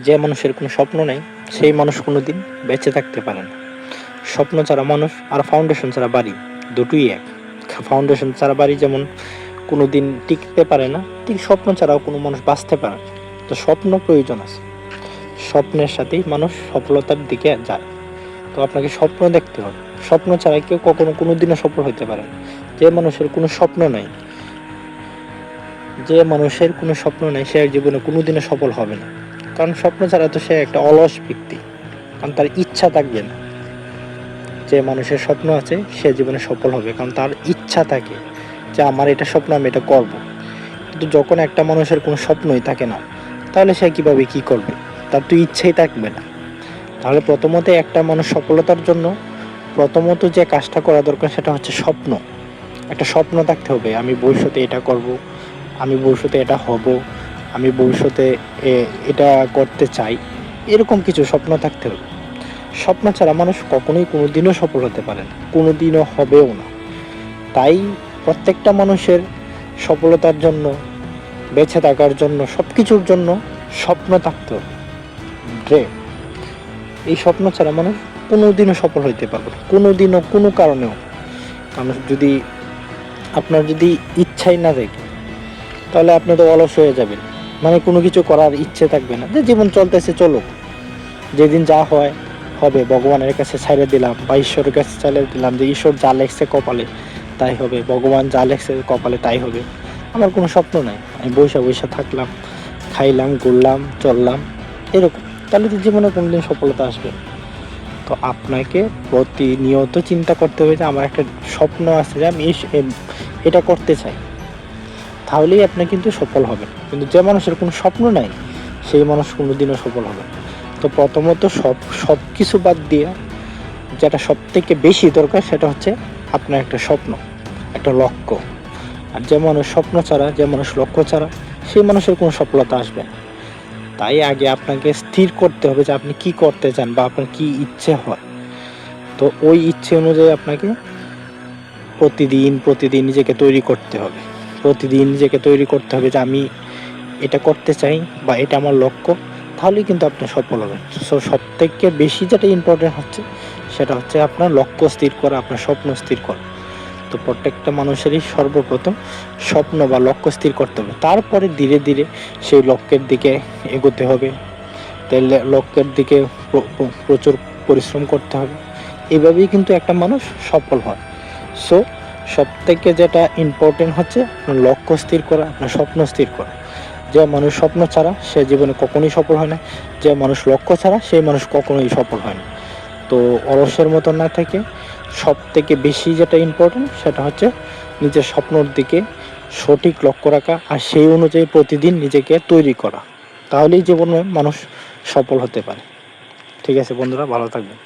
যে মানুষের কোনো স্বপ্ন নেই সেই মানুষ কোনো দিন বেঁচে থাকতে পারে না। স্বপ্ন ছাড়া মানুষ আর ফাউন্ডেশন ছাড়া বাড়ি দুটোই এক। ফাউন্ডেশন ছাড়া বাড়ি যেমন কোনো দিন টিকতে পারে না, ঠিক স্বপ্ন ছাড়াও কোনো মানুষ বাঁচতে পারে না। তো স্বপ্ন প্রয়োজন আছে, স্বপ্নের সাথেই মানুষ সফলতার দিকে যায়। তো আপনাকে স্বপ্ন দেখতে হবে, স্বপ্ন ছাড়া কেউ কখনো কোনো দিনও সফল হতে পারে না। যে মানুষের কোনো স্বপ্ন নাই, সে জীবনে কোনোদিনও সফল হবে না। কারণ স্বপ্ন ছাড়া তো সে একটা অলস ব্যক্তি, কারণ তার ইচ্ছা থাকবে না। যে মানুষের স্বপ্ন আছে সে জীবনে সফল হবে, কারণ তার ইচ্ছা থাকে যে আমার এটা স্বপ্ন, আমি এটা করব। কিন্তু যখন একটা মানুষের কোনো স্বপ্নই থাকে না, তাহলে সে কীভাবে কী করবে? তার তো ইচ্ছাই থাকবে না। তাহলে প্রথমত একটা মানুষ সফলতার জন্য প্রথমত যে কাজটা করা দরকার সেটা হচ্ছে স্বপ্ন। একটা স্বপ্ন থাকতে হবে, আমি ভবিষ্যতে এটা করব, আমি ভবিষ্যতে এটা হব, আমি ভবিষ্যতে এটা করতে চাই, এরকম কিছু স্বপ্ন থাকতে হবে। স্বপ্ন ছাড়া মানুষ কখনোই কোনো দিনও সফল হতে পারে না, কোনো দিনও হবেও না। তাই প্রত্যেকটা মানুষের সফলতার জন্য, বেঁচে থাকার জন্য, সব কিছুর জন্য স্বপ্ন থাকতে হবে। এই স্বপ্ন ছাড়া মানুষ কোনো দিনও সফল হইতে পারবে না, কোনো দিনও, কোনো কারণেও। মানুষ যদি, আপনার যদি ইচ্ছাই না থাকে তাহলে আপনি তো অলস হয়ে যাবেন, মানে কোনো কিছু করার ইচ্ছে থাকবে না, যে জীবন চলতেছে চলুক, যেদিন যা হয় হবে, ভগবানের কাছে ছাইড়ে দিলাম বা ঈশ্বরের কাছে ছাইড়ে দিলাম যে ঈশ্বর যা লেখছে কপালে তাই হবে, ভগবান যা লেখছে কপালে তাই হবে। আমার কোনো স্বপ্ন নাই, আমি বৈশা থাকলাম, খাইলাম, ঘুরলাম, চললাম, এরকম। তাহলে তো জীবনে কোনোদিন সফলতা আসবে। তো আপনাকে প্রতিনিয়ত চিন্তা করতে হবে যে আমার একটা স্বপ্ন আছে, যে আমি এটা করতে চাই, তাহলেই আপনি কিন্তু সফল হবেন। কিন্তু যে মানুষের কোনো স্বপ্ন নাই সেই মানুষ কোনোদিনও সফল হবে না। তো প্রথমত সব কিছু বাদ দিয়ে যেটা সব থেকে বেশি দরকার সেটা হচ্ছে আপনার একটা স্বপ্ন, একটা লক্ষ্য। আর যে মানুষ স্বপ্ন ছাড়া, যে মানুষ লক্ষ্য ছাড়া, সেই মানুষের কোনো সফলতা আসবে না। তাই আগে আপনাকে স্থির করতে হবে যে আপনি কি করতে চান বা আপনার কি ইচ্ছে হয়। তো ওই ইচ্ছে অনুযায়ী আপনাকে প্রতিদিন নিজেকে তৈরি করতে হবে। প্রতিদিন নিজেকে তৈরি করতে হবে যে আমি এটা করতে চাই বা এটা আমার লক্ষ্য, তাহলেই কিন্তু আপনি সফল হবেন। সো সবথেকে বেশি যেটা ইম্পর্টেন্ট হচ্ছে সেটা হচ্ছে আপনার লক্ষ্য স্থির করা, আপনার স্বপ্ন স্থির করা। তো প্রত্যেকটা মানুষেরই সর্বপ্রথম স্বপ্ন বা লক্ষ্য স্থির করতে হবে, তারপরে ধীরে ধীরে সেই লক্ষ্যের দিকে এগোতে হবে। তাহলে লক্ষ্যের দিকে প্রচুর পরিশ্রম করতে হবে। এভাবেই কিন্তু একটা মানুষ সফল হয়। সো সবথেকে যেটা ইম্পর্টেন্ট হচ্ছে আপনার লক্ষ্য স্থির করা, আপনার স্বপ্ন স্থির করা। যে মানুষ স্বপ্ন ছাড়া সে জীবনে কখনোই সফল হয় না, যে মানুষ লক্ষ্য ছাড়া সেই মানুষ কখনোই সফল হয় না। তো অলসের মতো না থেকে সবথেকে বেশি যেটা ইম্পর্টেন্ট সেটা হচ্ছে নিজের স্বপ্নর দিকে সঠিক লক্ষ্য রাখা, আর সেই অনুযায়ী প্রতিদিন নিজেকে তৈরি করা। তাহলেই জীবনে মানুষ সফল হতে পারে। ঠিক আছে বন্ধুরা, ভালো থাকবেন।